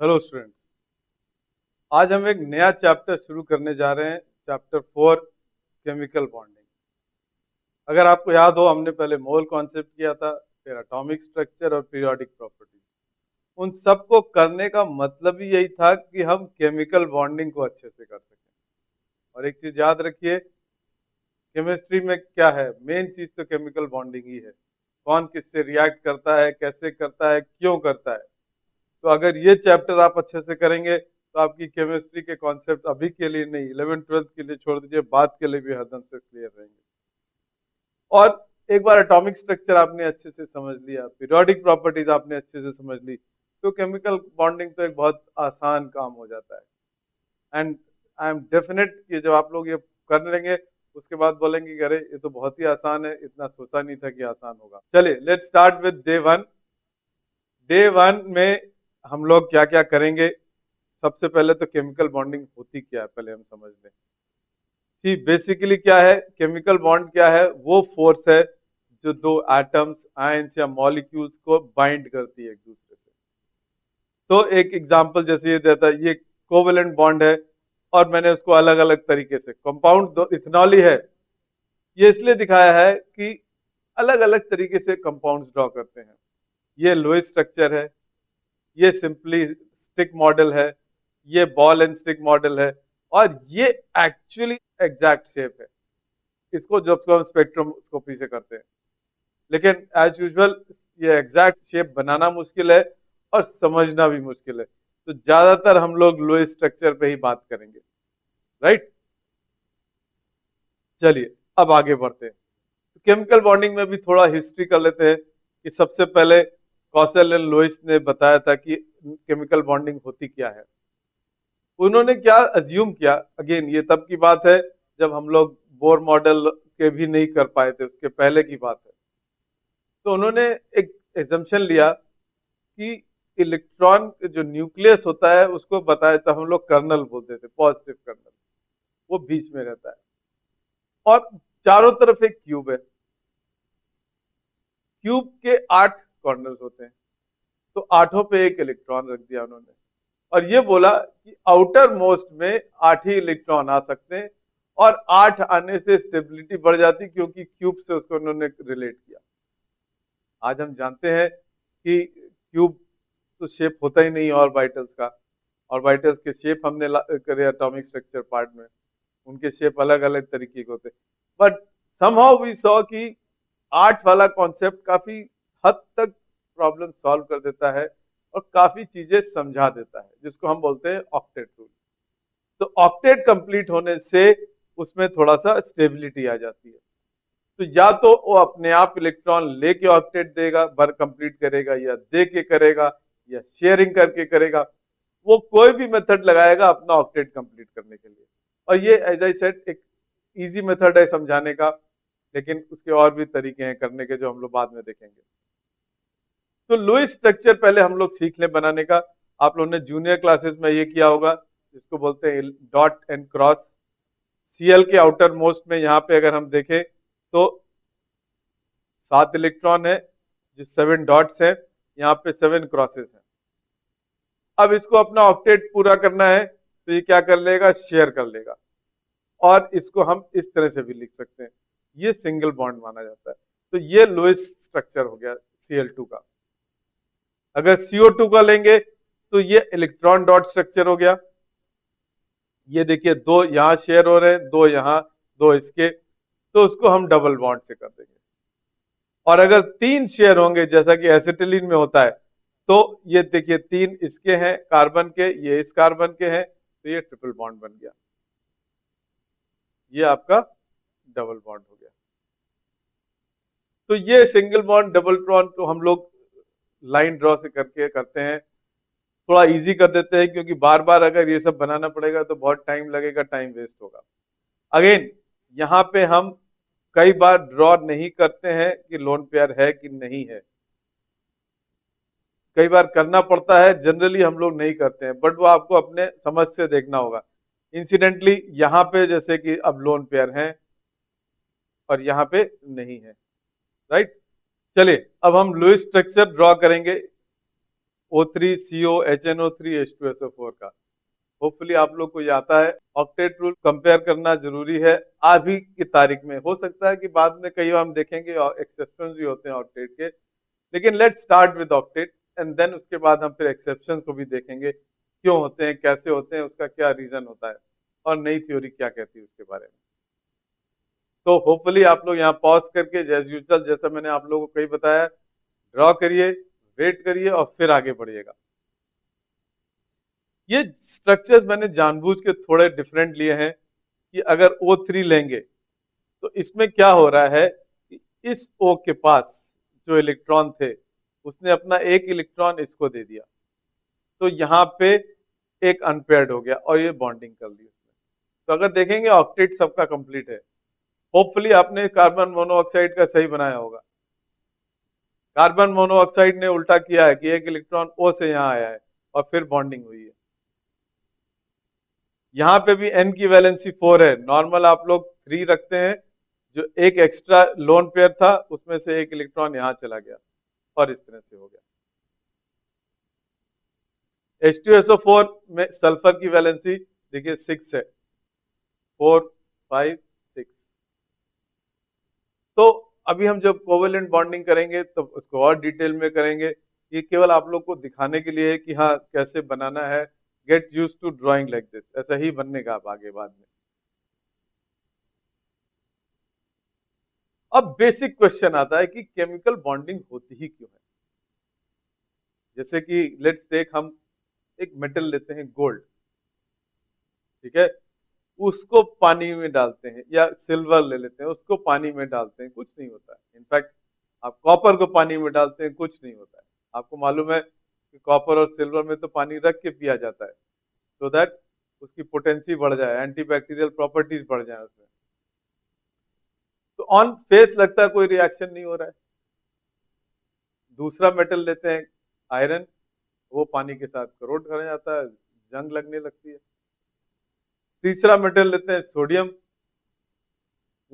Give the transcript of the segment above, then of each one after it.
Hello students. आज हम एक नया चैप्टर शुरू करने जा रहे हैं, चैप्टर 4 केमिकल बॉन्डिंग। अगर आपको याद हो, हमने पहले मोल कॉन्सेप्ट किया था, फिर एटॉमिक स्ट्रक्चर और पीरियोडिक प्रॉपर्टीज। उन सबको करने का मतलब ही यही था कि हम केमिकल बॉन्डिंग को अच्छे से कर सकें। और एक चीज याद रखिए, केमिस्ट्री में क्या है, मेन चीज तो केमिकल बॉन्डिंग ही है। कौन किससे रिएक्ट करता है, कैसे करता है, क्यों करता है। तो अगर ये चैप्टर आप अच्छे से करेंगे तो आपकी केमिस्ट्री के कॉन्सेप्ट अभी के लिए नहीं, 11th-12th के लिए छोड़ दीजिए, बाद के लिए भी हरदम से क्लियर रहेंगे। और एक बार एटॉमिक स्ट्रक्चर आपने अच्छे से समझ लिया, पीरियोडिक प्रॉपर्टीज आपने अच्छे से समझ ली, तो केमिकल बॉन्डिंग तो एक बहुत आसान काम हो जाता है। एंड आई एम डेफिनेट कि जब आप लोग ये कर लेंगे उसके बाद बोलेंगे कि अरे ये तो बहुत ही आसान है, इतना सोचा नहीं था कि आसान होगा। चलिए let's start with day 1। Day 1 में हम लोग क्या क्या करेंगे। सबसे पहले तो केमिकल बॉन्डिंग होती क्या है पहले हम समझ लें। सी बेसिकली क्या है केमिकल बॉन्ड, क्या है वो फोर्स है जो दो एटम्स, आयंस या मॉलिक्यूल्स को बाइंड करती है एक दूसरे से। तो एक एग्जांपल जैसे ये देता है, ये कोवेलेंट बॉन्ड है और मैंने उसको अलग अलग तरीके से, कंपाउंड दो इथेनॉल ही है, ये इसलिए दिखाया है कि अलग अलग तरीके से कंपाउंड्स ड्रॉ करते हैं। ये लोएस्ट स्ट्रक्चर है, ये सिंपली स्टिक मॉडल है, ये बॉल एंड स्टिक मॉडल है, और ये एक्चुअली एग्जैक्ट शेप है। इसको जब हम स्पेक्ट्रोस्कोपी से करते हैं, लेकिन एज यूजुअल ये एग्जैक्ट शेप बनाना मुश्किल है और समझना भी मुश्किल है। तो ज्यादातर हम लोग लोएस्ट स्ट्रक्चर पे ही बात करेंगे, राइट। चलिए अब आगे बढ़ते हैं। केमिकल बॉन्डिंग में भी थोड़ा हिस्ट्री कर लेते हैं कि सबसे पहले कॉसेल एंड लोइस ने बताया था कि केमिकल बॉन्डिंग होती क्या है। उन्होंने क्या अज्यूम किया, अगेन ये तब की बात है जब हम लोग बोर मॉडल के भी नहीं कर पाए थे, उसके पहले की बात है। तो उन्होंने एक एजम्पशन लिया कि इलेक्ट्रॉन जो न्यूक्लियस होता है उसको बताया था, हम लोग कर्नल बोलते थे, पॉजिटिव कर्नल, वो बीच में रहता है और चारों तरफ एक क्यूब है। क्यूब के 8 कॉर्नर्स होते हैं, तो आठों पे एक इलेक्ट्रॉन रख दिया उन्होंने और ये बोला कि आउटर मोस्ट में 8 ही इलेक्ट्रॉन आ सकते हैं और 8 आने से स्टेबिलिटी बढ़ जाती, क्योंकि क्यूब से उसको उन्होंने रिलेट किया। आज हम जानते हैं कि क्यूब तो शेप होता ही नहीं ऑर्बिटल्स का। ऑर्बिटल्स के शेप हमने करे एटॉमिक स्ट्रक्चर पार्ट में, उनके शेप अलग अलग तरीके के होते, बट समहाउ वी सॉ कि 8 वाला कॉन्सेप्ट काफी हद तक प्रॉब्लम सॉल्व कर देता है और काफी चीजें समझा देता है, जिसको हम बोलते हैं ऑक्टेट रूल। तो ऑक्टेट कंप्लीट होने से उसमें थोड़ा सा स्टेबिलिटी आ जाती है। तो या तो वो अपने आप इलेक्ट्रॉन लेके ऑक्टेट देगा, बर कंप्लीट करेगा, या दे के करेगा, या शेयरिंग करके करेगा। वो कोई भी मेथड लगाएगा अपना ऑक्टेट कंप्लीट करने के लिए। और ये एज आई सेड एक इजी मेथड है समझाने का, लेकिन उसके और भी तरीके हैं करने के जो हम लोग बाद में देखेंगे। तो लुईस स्ट्रक्चर पहले हम लोग सीख लें बनाने का। आप लोगों ने जूनियर क्लासेस में ये किया होगा, जिसको बोलते हैं डॉट एंड क्रॉस। सीएल के आउटर मोस्ट में यहाँ पे अगर हम देखें तो 7 इलेक्ट्रॉन है, जो 7 डॉट्स है, यहाँ पे 7 क्रॉसेस हैं। अब इसको अपना ऑक्टेट पूरा करना है तो ये क्या कर लेगा, शेयर कर लेगा। और इसको हम इस तरह से भी लिख सकते हैं, ये सिंगल बॉन्ड माना जाता है। तो ये लोएस्ट स्ट्रक्चर हो गया Cl2 का। अगर CO2 का लेंगे तो ये इलेक्ट्रॉन डॉट स्ट्रक्चर हो गया। ये देखिए 2 यहां शेयर हो रहे हैं, 2 यहां, 2 इसके, तो उसको हम डबल बॉन्ड से कर देंगे। और अगर 3 शेयर होंगे जैसा कि एसिटिलीन में होता है, तो ये देखिए 3 इसके हैं कार्बन के, ये इस कार्बन के हैं, तो ये ट्रिपल बॉन्ड बन गया, ये आपका डबल बॉन्ड हो गया। तो ये सिंगल बॉन्ड डबल बॉन्ड तो हम लोग लाइन ड्रॉ से करके करते हैं, थोड़ा इजी कर देते हैं, क्योंकि बार बार अगर ये सब बनाना पड़ेगा तो बहुत टाइम लगेगा, टाइम वेस्ट होगा। अगेन यहाँ पे हम कई बार ड्रॉ नहीं करते हैं कि लोन पेयर है कि नहीं है, कई बार करना पड़ता है, जनरली हम लोग नहीं करते हैं, बट वो आपको अपने समझ से देखना होगा। इंसिडेंटली यहाँ पे जैसे कि अब लोन पेयर है और यहाँ पे नहीं है, राइट। चलिए अब हम लुईस स्ट्रक्चर ड्रॉ करेंगे। O3CO HNO3H2SO4 का। होपफुली आप लोग को ये आता है। ऑक्टेट रूल कंपेयर करना जरूरी है अभी की तारीख में। हो सकता है कि बाद में कई बार हम देखेंगे एक्सेप्शन भी होते हैं ऑक्टेट के, लेकिन let's start with octet and then उसके बाद हम फिर एक्सेप्शंस को भी देखेंगे, क्यों होते हैं, कैसे होते हैं, उसका क्या रीजन होता है और नई थ्योरी क्या कहती है उसके बारे में। तो होपफुली आप लोग यहाँ पॉज करके एज यूजुअल जैसा मैंने आप लोगों को कहीं बताया, ड्रॉ करिए, वेट करिए और फिर आगे बढ़िएगा। ये स्ट्रक्चर्स मैंने जानबूझ के थोड़े डिफरेंट लिए हैं कि अगर O3 लेंगे तो इसमें क्या हो रहा है कि इस O के पास जो इलेक्ट्रॉन थे उसने अपना एक इलेक्ट्रॉन इसको दे दिया, तो यहाँ पे एक अनपेयर्ड हो गया और ये बॉन्डिंग कर ली उसने। तो अगर देखेंगे ऑक्टेट सबका कंप्लीट है। होपफुली आपने कार्बन मोनोऑक्साइड का सही बनाया होगा। कार्बन मोनोऑक्साइड ने उल्टा किया है कि एक इलेक्ट्रॉन O से यहाँ आया है और फिर बॉन्डिंग हुई है। यहाँ पे भी N की वैलेंसी 4 है। नॉर्मल आप लोग 3 रखते हैं, जो एक एक्स्ट्रा लोन पेयर था उसमें से एक इलेक्ट्रॉन यहाँ चला गया और इस तरह से हो गया। H2SO4 में सल्फर की वैलेंसी देखिए 6 है, 4 5 6। तो अभी हम जब कोवेलेंट बॉन्डिंग करेंगे तो उसको और डिटेल में करेंगे। ये केवल आप लोग को दिखाने के लिए है कि हाँ कैसे बनाना है। Get use to drawing like this, ऐसा ही बनने का आप आगे बाद में। अब बेसिक क्वेश्चन आता है कि केमिकल बॉन्डिंग होती ही क्यों है। जैसे कि लेट्स टेक, हम एक मेटल लेते हैं गोल्ड, ठीक है, उसको पानी में डालते हैं, या सिल्वर ले लेते हैं उसको पानी में डालते हैं, कुछ नहीं होता है। इनफैक्ट आप कॉपर को पानी में डालते हैं, कुछ नहीं होता है। आपको मालूम है कि कॉपर और सिल्वर में तो पानी रख के पिया जाता है सो दैट उसकी पोटेंसी बढ़ जाए, एंटीबैक्टीरियल प्रॉपर्टीज बढ़ जाए उसमें। तो ऑन फेस लगता है कोई रिएक्शन नहीं हो रहा है। दूसरा मेटल लेते हैं आयरन, वो पानी के साथ करोड कर जाता है, जंग लगने लगती है। तीसरा मेटल लेते हैं सोडियम,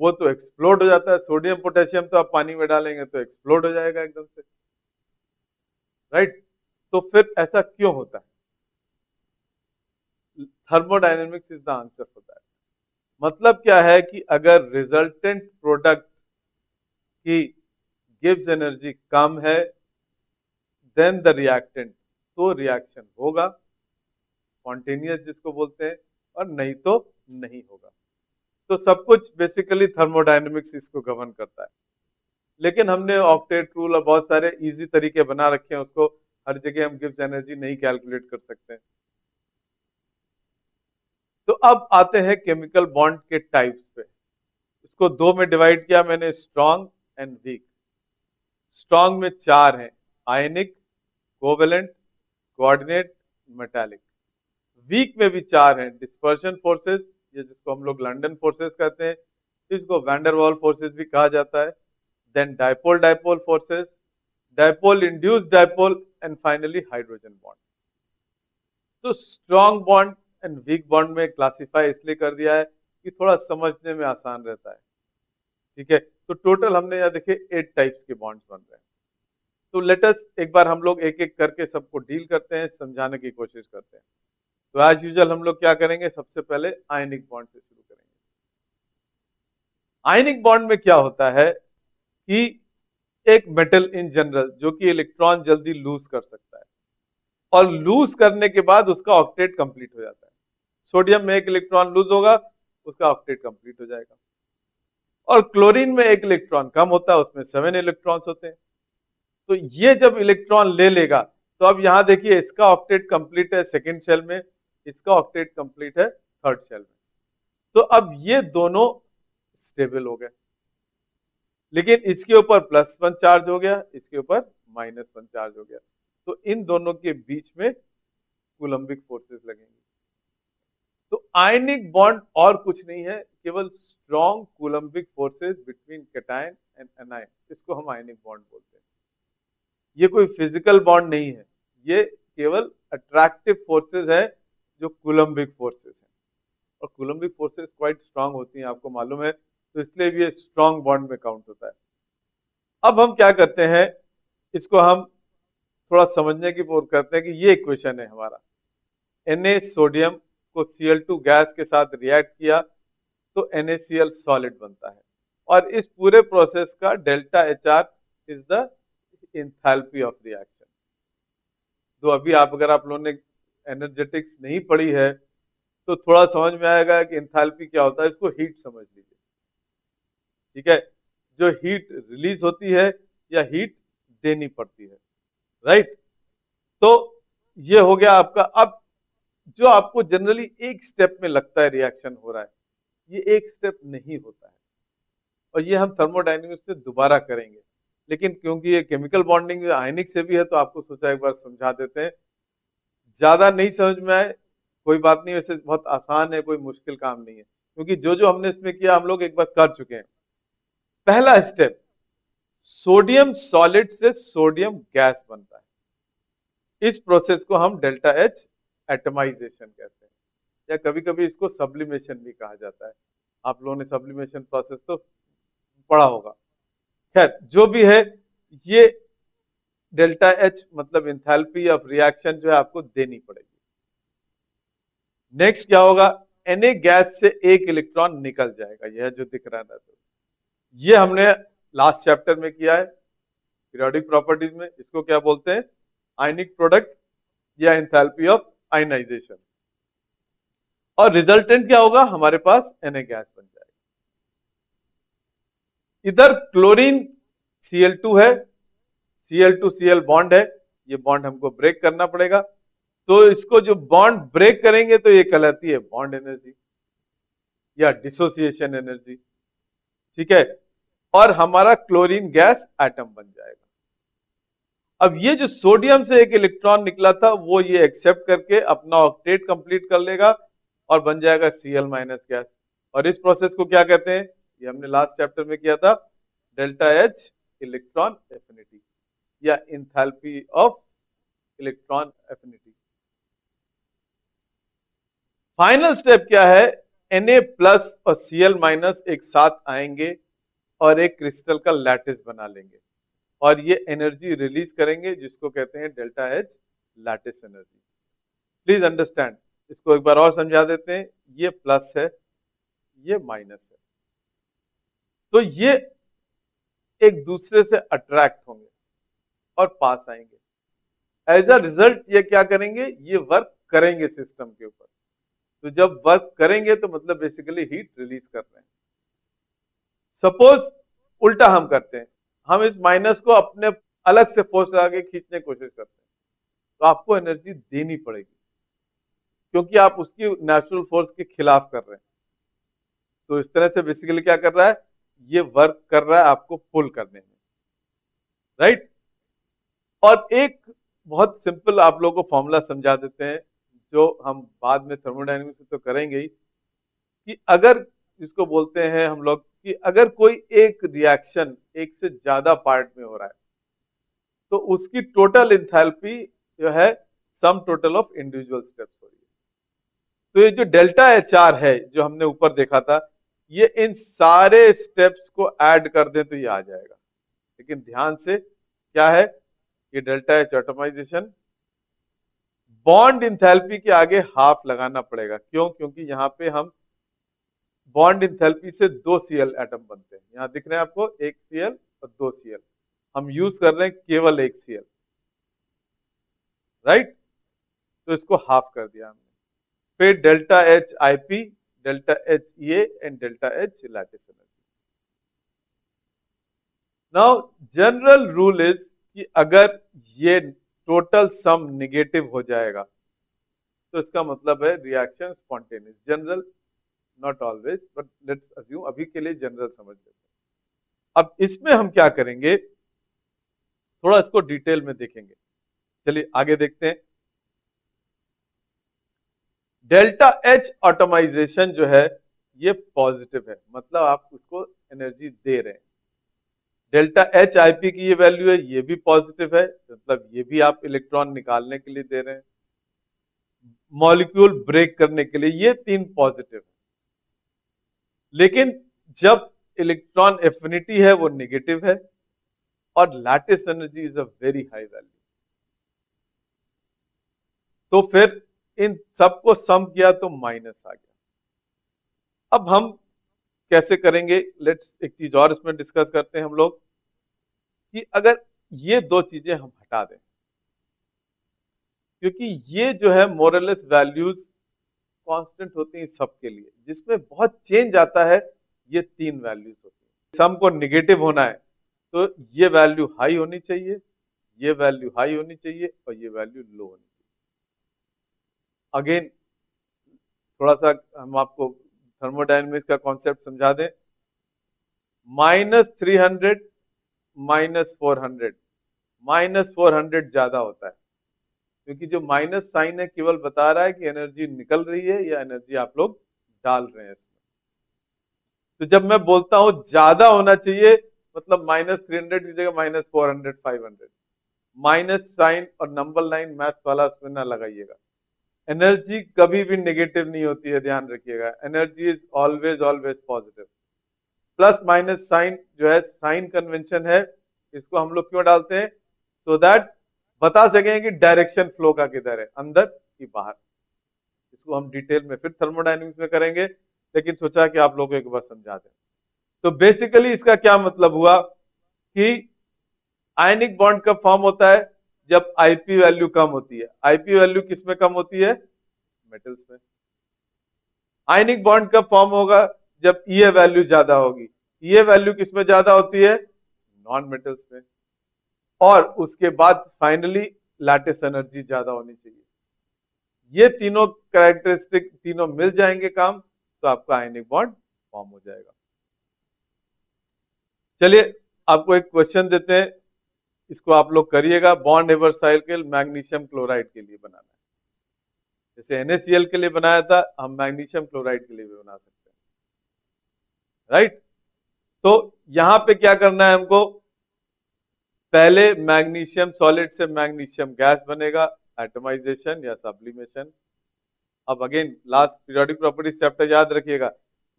वो तो एक्सप्लोड हो जाता है। सोडियम पोटेशियम तो आप पानी में डालेंगे तो एक्सप्लोड हो जाएगा एकदम से, राइट। तो फिर ऐसा क्यों होता है? Thermodynamics is the answer for that. मतलब क्या है कि अगर रिजल्टेंट प्रोडक्ट की गिव्स एनर्जी कम है देन द रिएक्टेंट, तो रिएक्शन होगा स्पॉन्टेनियस जिसको बोलते हैं, और नहीं तो नहीं होगा। तो सब कुछ बेसिकली थर्मोडायनेमिक्स इसको गवर्न करता है। लेकिन हमने ऑक्टेट रूल और बहुत सारे इजी तरीके बना रखे हैं, उसको हर जगह हम गिव्स एनर्जी नहीं कैलकुलेट कर सकते हैं। तो अब आते हैं केमिकल बॉन्ड के टाइप्स पे। इसको दो में डिवाइड किया मैंने, स्ट्रॉन्ग एंड वीक। स्ट्रॉन्ग में 4 हैं, आयनिक, कोवेलेंट, कोऑर्डिनेट, मेटालिक। वीक में भी 4 हैं, डिस्पर्शन फोर्सेस, ये जिसको हम लोग लंदन फोर्सेस कहते हैं, इसको वैंडरवाल फोर्सेस भी कहा जाता है। Then dipole dipole forces, dipole induced dipole, and finally hydrogen bond. तो strong bond and weak bond में क्लासिफाई इसलिए कर दिया है कि थोड़ा समझने में आसान रहता है, ठीक है। तो टोटल हमने यहाँ देखे 8 टाइप्स के बॉन्ड्स बन रहे हैं। तो लेट अस एक बार हम लोग एक एक करके सबको डील करते हैं, समझाने की कोशिश करते हैं। तो एज यूजुअल हम लोग क्या करेंगे, सबसे पहले आयनिक बॉन्ड से शुरू करेंगे। आयनिक बॉन्ड में क्या होता है कि एक मेटल इन जनरल जो कि इलेक्ट्रॉन जल्दी लूज कर सकता है, और लूज करने के बाद उसका ऑक्टेट कंप्लीट हो जाता है। सोडियम में एक इलेक्ट्रॉन लूज होगा, उसका ऑक्टेट कंप्लीट हो जाएगा। और क्लोरीन में एक इलेक्ट्रॉन कम होता है, उसमें 7 इलेक्ट्रॉन्स होते हैं। तो ये जब इलेक्ट्रॉन ले लेगा, तो अब यहां देखिए इसका ऑक्टेट कंप्लीट है सेकेंड शेल में, इसका ऑक्टेट कंप्लीट है थर्ड शेल में। तो अब ये दोनों स्टेबल हो गए, लेकिन इसके ऊपर +1 चार्ज हो गया, इसके ऊपर -1 चार्ज हो गया। तो इन दोनों के बीच में कूलम्बिक फोर्सेस लगेंगी। तो आयनिक बॉन्ड और कुछ नहीं है, केवल strong Coulombic forces between cation and anion, इसको हम आयनिक बॉन्ड बोलते हैं। ये कोई फिजिकल बॉन्ड नहीं है, ये केवल अट्रैक्टिव फोर्सेस है जो कूलम्बिक फोर्सेस हैं। और कूलम्बिक फोर्सेस क्वाइट स्ट्रांग होती हैं, आपको मालूम है, तो इसलिए भी ये स्ट्रांग बॉन्ड में काउंट होता है। अब हम क्या करते हैं, इसको हम थोड़ा समझने की कोशिश करते हैं कि ये इक्वेशन है हमारा, Na सोडियम को Cl2 गैस के साथ रिएक्ट किया तो NaCl सॉलिड बनता है, और इस पूरे प्रोसेस का delta HR is the enthalpy of reaction. तो अभी अगर आप लोगों ने एनर्जेटिक्स नहीं पढ़ी है तो थोड़ा समझ में आएगा कि एंथैल्पी क्या होता है, इसको हीट समझ लीजिए, ठीक है, जो हीट रिलीज होती है या हीट देनी पड़ती है, राइट। तो ये हो गया आपका। अब जो आपको जनरली एक स्टेप में लगता है रिएक्शन हो रहा है, ये एक स्टेप नहीं होता है, और ये हम थर्मोडायनेमिक्स में दोबारा करेंगे, लेकिन क्योंकि ये केमिकल बॉन्डिंग आयनिक से भी है तो आपको सोचा एक बार समझा देते हैं। ज्यादा नहीं समझ में आए कोई बात नहीं, वैसे बहुत आसान है, कोई मुश्किल काम नहीं है, क्योंकि जो जो हमने इसमें किया हम लोग एक बार कर चुके हैं। पहला स्टेप, सोडियम सॉलिड से सोडियम गैस बनता है, इस प्रोसेस को हम डेल्टा एच एटमाइजेशन कहते हैं, या कभी कभी इसको सब्लिमेशन भी कहा जाता है। आप लोगों ने सब्लिमेशन प्रोसेस तो पढ़ा होगा। खैर जो भी है, ये डेल्टा एच मतलब एंथैल्पी ऑफ रिएक्शन जो है आपको देनी पड़ेगी। नेक्स्ट क्या होगा, Na गैस से एक इलेक्ट्रॉन निकल जाएगा, यह जो दिख रहा है ना, तो ये हमने लास्ट चैप्टर में किया है पीरियोडिक प्रॉपर्टीज में। इसको क्या बोलते हैं, आयनिक प्रोडक्ट या एंथैल्पी ऑफ आयनाइजेशन। और रिजल्टेंट क्या होगा, हमारे पास Na गैस बन जाएगा। इधर क्लोरीन Cl2 है, Cl2Cl बॉन्ड है, ये बॉन्ड हमको ब्रेक करना पड़ेगा। तो इसको जो बॉन्ड ब्रेक करेंगे तो ये कहलाती है बॉन्ड एनर्जी या डिसोसिएशन एनर्जी, ठीक है, और हमारा क्लोरीन गैस एटम बन जाएगा। अब ये जो सोडियम से एक इलेक्ट्रॉन निकला था वो ये एक्सेप्ट करके अपना ऑक्टेट कंप्लीट कर लेगा और बन जाएगा Cl माइनस गैस। और इस प्रोसेस को क्या कहते हैं, ये हमने लास्ट चैप्टर में किया था, डेल्टा एच इलेक्ट्रॉन एफिनिटी या enthalpy of electron affinity. Final step क्या है, Na प्लस और Cl माइनस एक साथ आएंगे और एक क्रिस्टल का लैटिस बना लेंगे और ये एनर्जी रिलीज करेंगे जिसको कहते हैं delta H lattice energy. Please understand, इसको एक बार और समझा देते हैं, ये प्लस है, ये माइनस है, तो ये एक दूसरे से अट्रैक्ट होंगे और पास आएंगे। एज अ रिजल्ट ये क्या करेंगे, ये वर्क करेंगे सिस्टम के ऊपर। तो जब वर्क करेंगे तो मतलब बेसिकली हीट रिलीज कर रहे हैं। सपोज उल्टा हम करते हैं, हम इस माइनस को अपने अलग से फोर्स लगा के खींचने की कोशिश करते हैं, तो आपको एनर्जी देनी पड़ेगी क्योंकि आप उसकी नेचुरल फोर्स के खिलाफ कर रहे हैं। तो इस तरह से बेसिकली क्या कर रहा है, ये वर्क कर रहा है आपको पुल करने में, राइट। और एक बहुत सिंपल आप लोगों को फॉर्मूला समझा देते हैं जो हम बाद में थर्मोडायनेमिक्स में तो करेंगे ही, कि अगर जिसको बोलते हैं हम लोग कि अगर कोई एक रिएक्शन एक से ज्यादा पार्ट में हो रहा है तो उसकी टोटल एंथैल्पी जो है sum total of individual steps हो रही है। तो ये जो डेल्टा HR है जो हमने ऊपर देखा था, ये इन सारे स्टेप्स को ऐड कर दें तो ये आ जाएगा। लेकिन ध्यान से क्या है, ये delta H atomization bond enthalpy के आगे हाफ लगाना पड़ेगा। क्यों, क्योंकि यहाँ पे हम बॉन्ड इंथैल्पी से 2 Cl एटम बनते हैं, यहाँ दिख रहे हैं आपको 1 Cl और 2 Cl, हम यूज कर रहे हैं केवल 1 Cl, राइट। तो इसको हाफ कर दिया हमने। फिर delta H IP, delta H EA and delta H lattice energy. Now general rule is कि अगर ये टोटल सम निगेटिव हो जाएगा तो इसका मतलब है reaction spontaneous. General, not always, but let's assume, अभी के लिए जनरल समझ लेते हैं। अब इसमें हम क्या करेंगे, थोड़ा इसको डिटेल में देखेंगे। चलिए आगे देखते हैं। डेल्टा H ऑटोमाइजेशन जो है ये पॉजिटिव है, मतलब आप उसको एनर्जी दे रहे हैं। डेल्टा H IP की ये वैल्यू है, ये भी पॉजिटिव है, मतलब ये भी आप इलेक्ट्रॉन निकालने के लिए दे रहे हैं, मॉलिक्यूल ब्रेक करने के लिए, ये 3 पॉजिटिव है। लेकिन जब इलेक्ट्रॉन एफिनिटी है वो नेगेटिव है और lattice energy is a very high value. तो फिर इन सबको सम किया तो माइनस आ गया। अब हम कैसे करेंगे, लेट्स एक चीज और इसमें डिस्कस करते हैं हम लोग कि अगर ये दो चीजें हम हटा दें, क्योंकि ये जो है मोरलेस वैल्यूज कांस्टेंट होती हैं सबके लिए, जिसमें बहुत चेंज आता है ये तीन वैल्यूज होती हैं। सम को निगेटिव होना है तो ये वैल्यू हाई होनी चाहिए, ये वैल्यू हाई होनी चाहिए और ये वैल्यू लो होनी चाहिए। अगेन थोड़ा सा हम आपको थर्मोडायनेमिक्स का कॉन्सेप्ट समझा दें। -300 -400, -400 ज्यादा होता है, क्योंकि जो माइनस साइन है केवल बता रहा है कि एनर्जी निकल रही है या एनर्जी आप लोग डाल रहे हैं इसमें। तो जब मैं बोलता हूं ज्यादा होना चाहिए, मतलब -300 की जगह -400 500, माइनस साइन और नंबर लाइन मैथ वाला उसमें ना लगाइएगा। एनर्जी कभी भी नेगेटिव नहीं होती है, ध्यान रखिएगा। Energy is always always positive. Plus minus sign जो है साइन कन्वेंशन है, इसको हम लोग क्यों डालते हैं, सो दैट बता सकें कि डायरेक्शन फ्लो का किधर है, अंदर कि बाहर। इसको हम डिटेल में फिर थर्मोडायनेमिक्स में करेंगे, लेकिन सोचा कि आप लोगों को एक बार समझा दें। तो बेसिकली इसका क्या मतलब हुआ कि आयनिक बॉन्ड कब फॉर्म होता है, जब आईपी वैल्यू कम होती है। आईपी वैल्यू किस में कम होती है, मेटल्स में। आयनिक बॉन्ड कब फॉर्म होगा, जब ये वैल्यू ज्यादा होगी। ये वैल्यू किस में ज्यादा होती है, नॉन मेटल्स में। और उसके बाद फाइनली लैटिस एनर्जी ज्यादा होनी चाहिए। ये तीनों कैरेक्टरिस्टिक तीनों मिल जाएंगे काम, तो आपका आयनिक बॉन्ड फॉर्म हो जाएगा। चलिए आपको एक क्वेश्चन देते हैं, इसको आप लोग करिएगा। Bond ever cycle magnesium chloride के लिए बनाना है। जैसे NaCl के लिए बनाया था, हम मैग्नीशियम क्लोराइड के लिए भी बना सकते हैं, राइट। तो यहां पे क्या करना है हमको, पहले मैग्नीशियम सॉलिड से मैग्नीशियम गैस बनेगा, एटमाइजेशन या सब्लिमेशन। अब again last periodic properties chapter याद रखिएगा।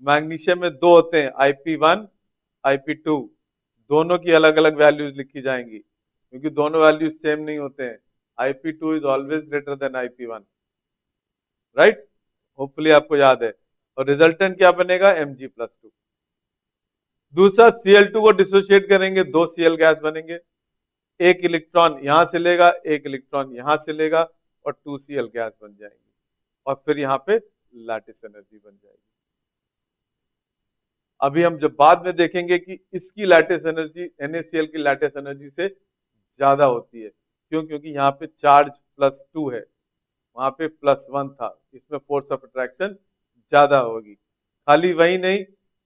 मैग्नीशियम में दो होते हैं, IP1 IP2, दोनों की अलग अलग वैल्यूज लिखी जाएंगी, क्योंकि दोनों वैल्यूज सेम नहीं होते हैं। IP2 is always greater than IP1, right. Hopefully आपको याद है। और रिजल्टेंट क्या बनेगा, Mg+2। दूसरा Cl2 को डिसोशिएट करेंगे, दो Cl गैस बनेंगे। एक इलेक्ट्रॉन यहां से लेगा, एक इलेक्ट्रॉन यहां से लेगा, और 2Cl गैस बन जाएंगी। और फिर यहाँ पे लैटिस एनर्जी बन जाएगी। अभी हम जब बाद में देखेंगे कि इसकी लैटिस एनर्जी NaCl की लैटिस एनर्जी से ज्यादा होती है। क्यों, क्योंकि यहाँ पे चार्ज +2 है, वहां पे +1 था, इसमें फोर्स ऑफ अट्रैक्शन ज्यादा होगी। खाली वही नहीं,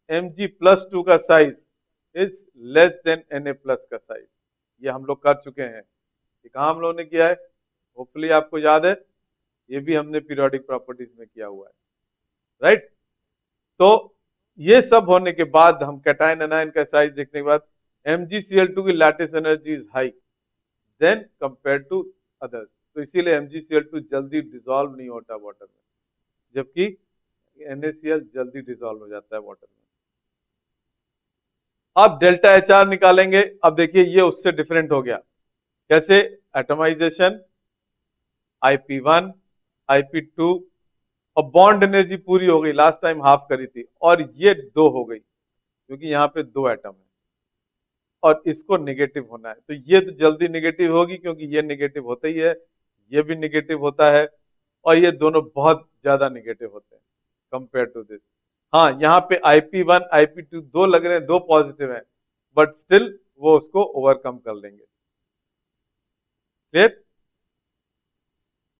Mg+2 का size is less than Na+ का साइज। ये हम लोग कर चुके हैं। ये कहाँ हम लोगों ने किया है, होपफुली आपको याद है, ये भी हमने पीरियोडिक प्रॉपर्टीज में किया हुआ है, राइट। तो ये सब होने के बाद हम कैटायन एनायन का साइज देखने के बाद MgCl2 की lattice energy is high than compare to others, तो इसीलिए MgCl2 जल्दी डिसॉल्व नहीं होता वाटर में, जबकि NaCl जल्दी डिसॉल्व हो जाता है वाटर में। अब डेल्टा HR निकालेंगे। अब देखिए ये उससे डिफरेंट हो गया। कैसे, एटमाइजेशन, IP1 IP2, और बॉन्ड एनर्जी पूरी हो गई, लास्ट टाइम हाफ करी थी, और ये दो हो गई, क्योंकि यहाँ पे दो एटम है और इसको नेगेटिव होना है, तो ये तो जल्दी नेगेटिव होगी, क्योंकि ये नेगेटिव होता ही है, ये भी नेगेटिव होता है, और ये दोनों बहुत ज्यादा नेगेटिव होते हैं कंपेयर टू दिस। हाँ, यहाँ पे IP1 IP2 दो लग रहे हैं, दो पॉजिटिव हैं, बट स्टिल वो उसको ओवरकम कर लेंगे। क्लियर।